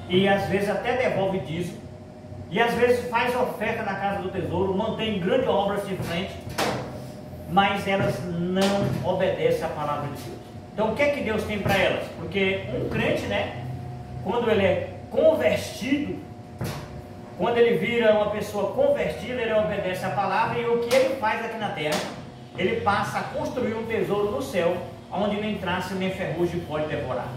Speaker 1: e às vezes até devolve dízimo, e às vezes faz oferta na Casa do Tesouro, mantém grandes obras de frente, mas elas não obedecem à palavra de Deus. Então o que é que Deus tem para elas? Porque um crente, quando ele é convertido, quando ele vira uma pessoa convertida, ele obedece à palavra, e o que ele faz aqui na terra, ele passa a construir um tesouro no céu, onde nem traça nem ferrugem pode devorar.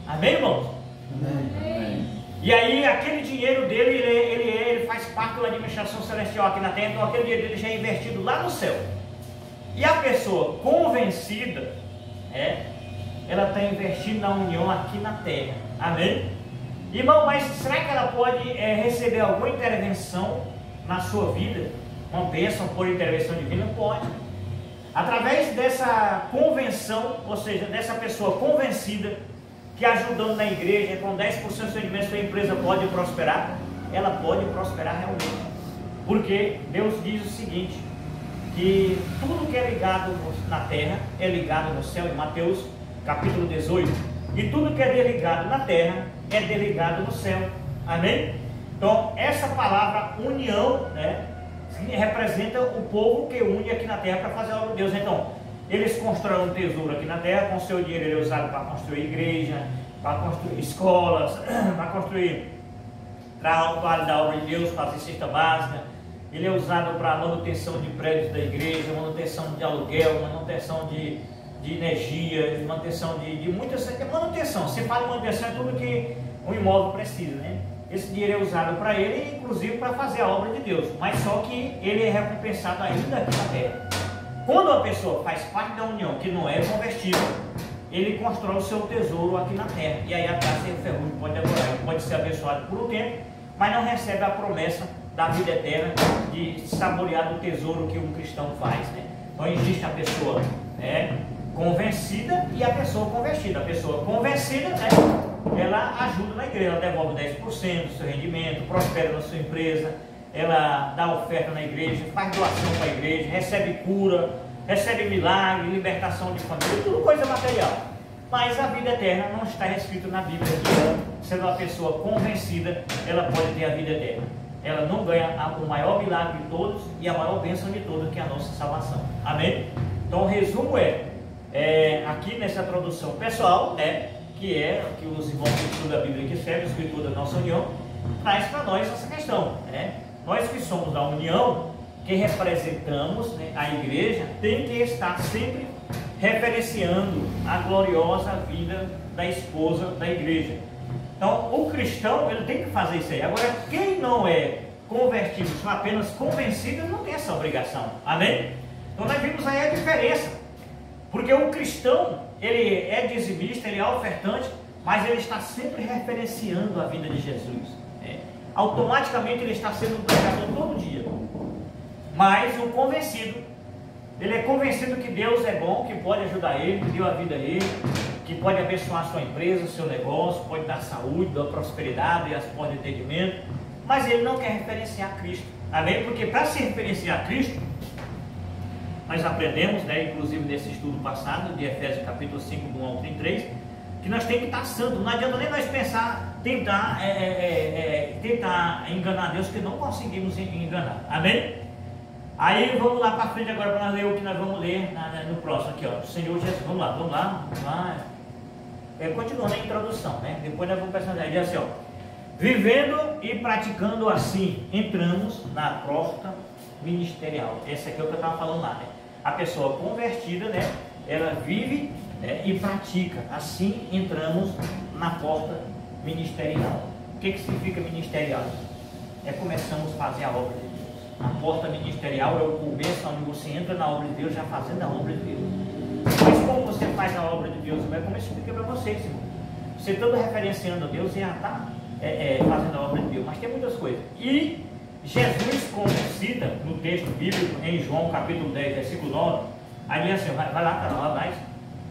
Speaker 1: Amém, irmãos?
Speaker 2: Amém.
Speaker 1: E aí aquele dinheiro dele, ele faz parte da administração celestial aqui na terra, então aquele dinheiro dele já é investido lá no céu. E a pessoa convencida, ela está investindo na união aqui na terra. Amém? Irmão, mas será que ela pode receber alguma intervenção na sua vida? Uma bênção por intervenção divina? Pode. Através dessa convenção, ou seja, dessa pessoa convencida, que ajudando na igreja, com 10% do seu rendimento, sua empresa pode prosperar, ela pode prosperar realmente. Porque Deus diz o seguinte, que tudo que é ligado na terra é ligado no céu, em Mateus capítulo 18. E tudo que é desligado na terra é desligado no céu. Amém? Então, essa palavra união, representa o povo que une aqui na terra para fazer a obra de Deus. Então, eles constroem um tesouro aqui na terra, com o seu dinheiro ele é usado para construir igreja, para construir escolas, para construir trabalho da obra de Deus, fazer cesta básica. Ele é usado para manutenção de prédios da igreja, manutenção de aluguel, manutenção de energia, manutenção de muitas... Manutenção, você fala de manutenção, é tudo que um imóvel precisa, né? Esse dinheiro é usado para ele, inclusive para fazer a obra de Deus, mas só que ele é recompensado ainda aqui na terra. Quando a pessoa faz parte da união, que não é convertido, ele constrói o seu tesouro aqui na terra, e aí a taça e o ferrugem pode devorar. Ele pode ser abençoado por um tempo, mas não recebe a promessa da vida eterna, de saborear do tesouro que um cristão faz, né? Então existe a pessoa convencida e a pessoa convertida. A pessoa convencida, né, ela ajuda na igreja, ela devolve 10% do seu rendimento, prospera na sua empresa, ela dá oferta na igreja, faz doação para a igreja, recebe cura, recebe milagre, libertação de família, tudo coisa material. Mas a vida eterna não está escrito na Bíblia que, sendo uma pessoa convencida, ela pode ter a vida eterna. Ela não ganha o maior milagre de todos e a maior bênção de todos, que é a nossa salvação. Amém? Então o resumo aqui nessa tradução pessoal, que é o que os irmãos que estudam a Bíblia, que serve a Escritura da nossa união, traz para nós essa questão. Nós que somos da união, que representamos, né, a igreja, tem que estar sempre referenciando a gloriosa vida da esposa da igreja. Então, o cristão, ele tem que fazer isso aí. Agora, quem não é convertido, só apenas convencido, não tem essa obrigação. Amém? Então, nós vimos aí a diferença. Porque o cristão, ele é dizimista, ele é ofertante, mas ele está sempre referenciando a vida de Jesus. Automaticamente, ele está sendo um pregador todo dia. Mas o convencido, ele é convencido que Deus é bom, que pode ajudar ele, que deu a vida a ele, que pode abençoar a sua empresa, o seu negócio, pode dar saúde, dar prosperidade e as portas de entendimento, mas ele não quer referenciar Cristo. Amém? Porque para se referenciar a Cristo, nós aprendemos, inclusive nesse estudo passado, de Efésios capítulo 5, do 1 ao 33, que nós temos que estar santos. Não adianta nem nós pensar, tentar enganar Deus, que não conseguimos enganar. Amém? Aí vamos lá para frente agora para nós ler o que nós vamos ler no próximo aqui, ó. Senhor Jesus, vamos lá. Continuando a introdução, né? Depois nós vamos pensar, diz assim, ó. Vivendo e praticando assim, entramos na porta ministerial. Esse aqui é o que eu estava falando lá, né? A pessoa convertida, né? Ela vive, e pratica. Assim entramos na porta ministerial. O que significa ministerial? Começamos a fazer a obra de Deus. A porta ministerial é o começo onde você entra na obra de Deus, já fazendo a obra de Deus. Mas como você faz a obra de Deus? Como eu expliquei para vocês, irmão. Você todo referenciando a Deus, você já está fazendo a obra de Deus. Mas tem muitas coisas. E Jesus, como cita no texto bíblico, em João capítulo 10, versículo 9, aí diz assim, vai lá, cara, lá atrás.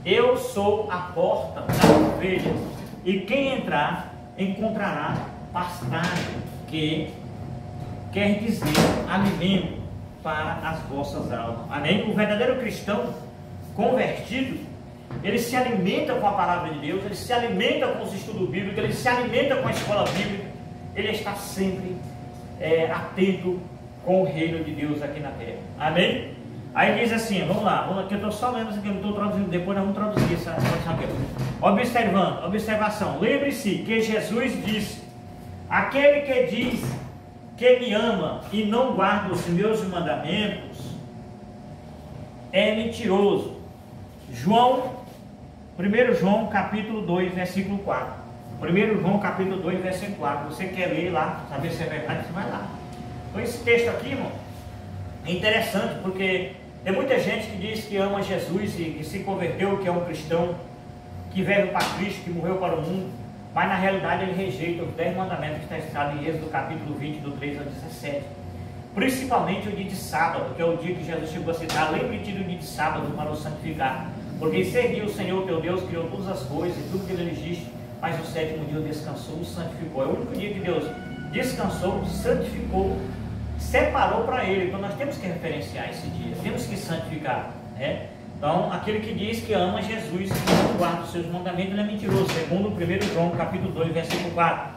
Speaker 1: Eu sou a porta das ovelhas, e quem entrar encontrará pastagem, que quer dizer alimento para as vossas almas. Amém? O verdadeiro cristão convertido, ele se alimenta com a palavra de Deus, ele se alimenta com os estudos bíblicos, ele se alimenta com a escola bíblica, ele está sempre atento com o reino de Deus aqui na terra. Amém? Aí diz assim, vamos lá, que eu estou só lendo isso aqui, eu não estou traduzindo, depois nós vamos traduzir essa tradução aqui. Observação, lembre-se que Jesus disse, aquele que diz que me ama e não guarda os meus mandamentos é mentiroso. 1 João capítulo 2, versículo 4. 1 João capítulo 2, versículo 4. Você quer ler lá, saber se é verdade, você vai lá. Então esse texto aqui, irmão, é interessante, porque tem muita gente que diz que ama Jesus e que se converteu, que é um cristão, que veio para Cristo, que morreu para o mundo, mas na realidade ele rejeita os 10 mandamentos que está escrito em Êxodo capítulo 20, do 3 ao 17. Principalmente o dia de sábado, que é o dia que Jesus chegou a citar, lembre-te do dia de sábado para o santificar. Porque serviu o Senhor teu Deus, criou todas as coisas, e tudo que ele existe, mas no sétimo dia descansou, o santificou. É o único dia que Deus descansou, santificou, separou para ele. Então nós temos que referenciar esse dia, temos que santificar, né? Então aquele que diz que ama Jesus e não guarda os seus mandamentos, ele é mentiroso, segundo 1 João capítulo 2, versículo 4.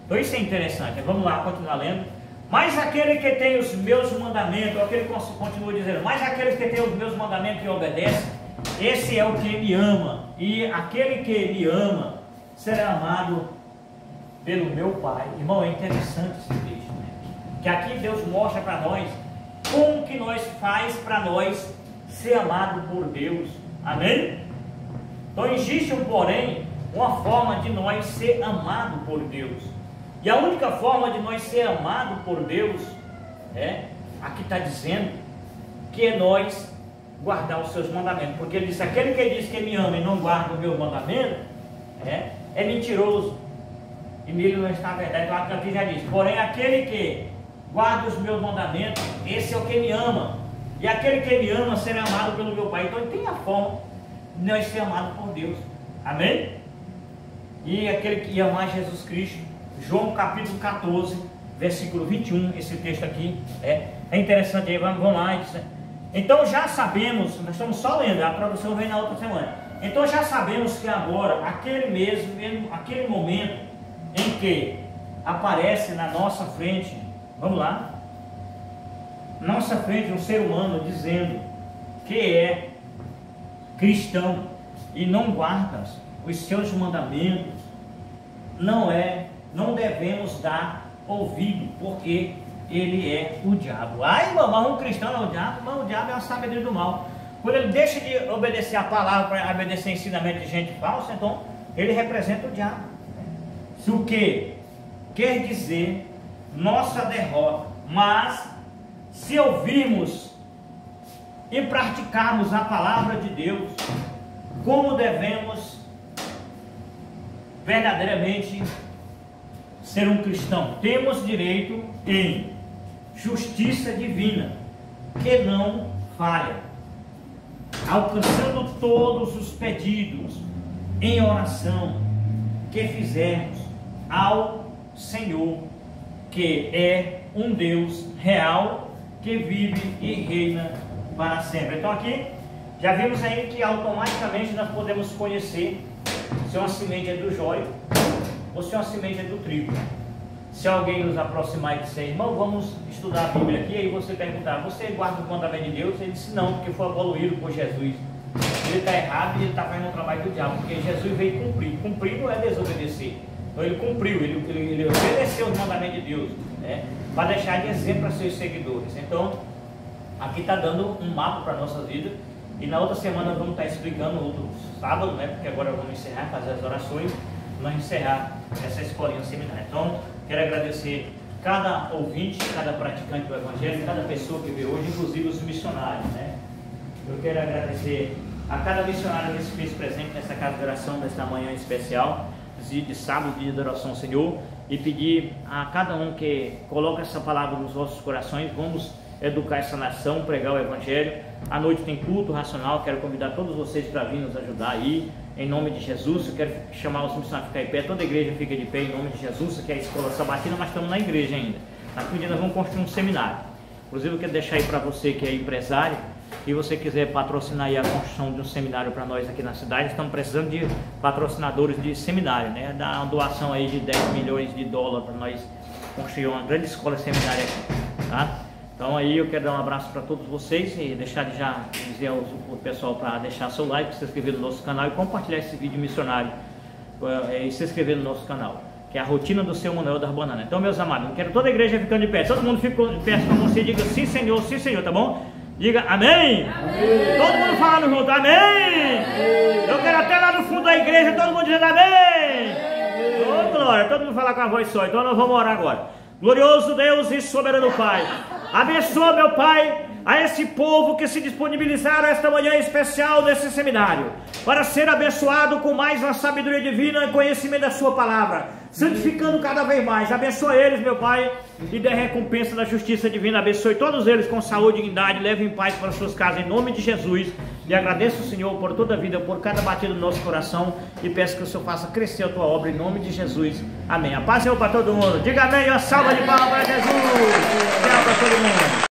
Speaker 1: Então isso é interessante. Vamos lá, continuar lendo. Mas aquele que tem os meus mandamentos, aquele que continua dizendo, mas aquele que tem os meus mandamentos e obedece, esse é o que me ama. E aquele que me ama será amado pelo meu Pai. Irmão, é interessante esse texto, né? Que aqui Deus mostra para nós como que nós faz para nós ser amado por Deus. Amém? Então existe, porém, uma forma de nós ser amado por Deus. E a única forma de nós ser amado por Deus aqui está dizendo que é nós guardar os seus mandamentos. Porque ele disse, aquele que diz que me ama e não guarda o meu mandamento, é mentiroso. E nele não está a verdade. Então aqui já diz, porém aquele que guarda os meus mandamentos, esse é o que me ama. E aquele que me ama será amado pelo meu Pai. Então tem a forma de nós ser amados por Deus. Amém? E aquele que amar Jesus Cristo, João capítulo 14, versículo 21, esse texto aqui é interessante aí, vamos lá. Então já sabemos, nós estamos só lendo, a tradução vem na outra semana. Então já sabemos que agora, aquele momento em que aparece na nossa frente, vamos lá, nossa frente um ser humano dizendo que é cristão e não guarda os seus mandamentos, não devemos dar ouvido, porque ele é o diabo. Ai, mas um cristão é o diabo, mas o diabo é a sabedoria do mal. Quando ele deixa de obedecer a palavra para obedecer ensinamento de gente falsa, então ele representa o diabo. O que quer dizer nossa derrota. Mas se ouvirmos e praticarmos a palavra de Deus, como devemos verdadeiramente ser um cristão? Temos direito em justiça divina, que não falha, alcançando todos os pedidos em oração que fizermos ao Senhor, que é um Deus real, que vive e reina para sempre. Então aqui já vimos aí que automaticamente nós podemos conhecer se uma semente é do joio ou se uma semente é do trigo. Se alguém nos aproximar e disser, irmão, vamos estudar a Bíblia aqui, aí você perguntar, você guarda o mandamento de Deus? Ele disse, não, porque foi abolido por Jesus. Ele está errado e ele está fazendo o trabalho do diabo, porque Jesus veio cumprir. Cumprir não é desobedecer. Então ele cumpriu, ele obedeceu os mandamentos de Deus, para deixar de exemplo para seus seguidores. Então, aqui está dando um mapa para a nossa vida. E na outra semana vamos estar explicando, outro sábado, porque agora vamos encerrar, fazer as orações, vamos encerrar essa escolinha seminária. Então, quero agradecer cada ouvinte, cada praticante do Evangelho, cada pessoa que veio hoje, inclusive os missionários, Eu quero agradecer a cada missionário que se fez presente nessa casa de oração, nesta manhã especial, de sábado, dia de adoração ao Senhor, e pedir a cada um que coloque essa palavra nos vossos corações. Vamos educar essa nação, pregar o Evangelho. À noite tem culto racional, quero convidar todos vocês para vir nos ajudar aí, em nome de Jesus. Eu quero chamar os missionários a ficar em pé, toda a igreja fica de pé em nome de Jesus. Aqui é a escola sabatina, mas estamos na igreja ainda. Aqui um dia nós vamos construir um seminário. Inclusive eu quero deixar aí para você que é empresário e você quiser patrocinar aí a construção de um seminário para nós aqui na cidade. Estamos precisando de patrocinadores de seminário, Dar uma doação aí de 10 milhões de dólares para nós construir uma grande escola seminária aqui, tá? Então aí eu quero dar um abraço para todos vocês e deixar de já dizer ao pessoal para deixar seu like, se inscrever no nosso canal e compartilhar esse vídeo missionário e se inscrever no nosso canal, que é a rotina do seu Manuel das Bananas. Então, meus amados, eu quero toda a igreja ficando de pé. Todo mundo fica de pé com você, diga sim Senhor, tá bom? Diga amém. Amém. Todo mundo falando junto, amém. Amém. Eu quero até lá no fundo da igreja, todo mundo dizendo amém. Ô, glória, todo mundo falar com a voz só. Então nós vamos orar agora. Glorioso Deus e soberano Pai, abençoa, meu Pai, a esse povo que se disponibilizaram esta manhã especial nesse seminário, para ser abençoado com mais uma sabedoria divina e conhecimento da sua palavra, santificando cada vez mais. Abençoa eles, meu Pai, e dê recompensa da justiça divina. Abençoe todos eles com saúde e dignidade, leve em paz para suas casas, em nome de Jesus. E agradeço, Senhor, por toda a vida, por cada batida do nosso coração, e peço que o Senhor faça crescer a tua obra, em nome de Jesus. Amém. A paz, Senhor, para todo mundo. Diga amém, uma salva de palmas para Jesus. Tchau para todo mundo.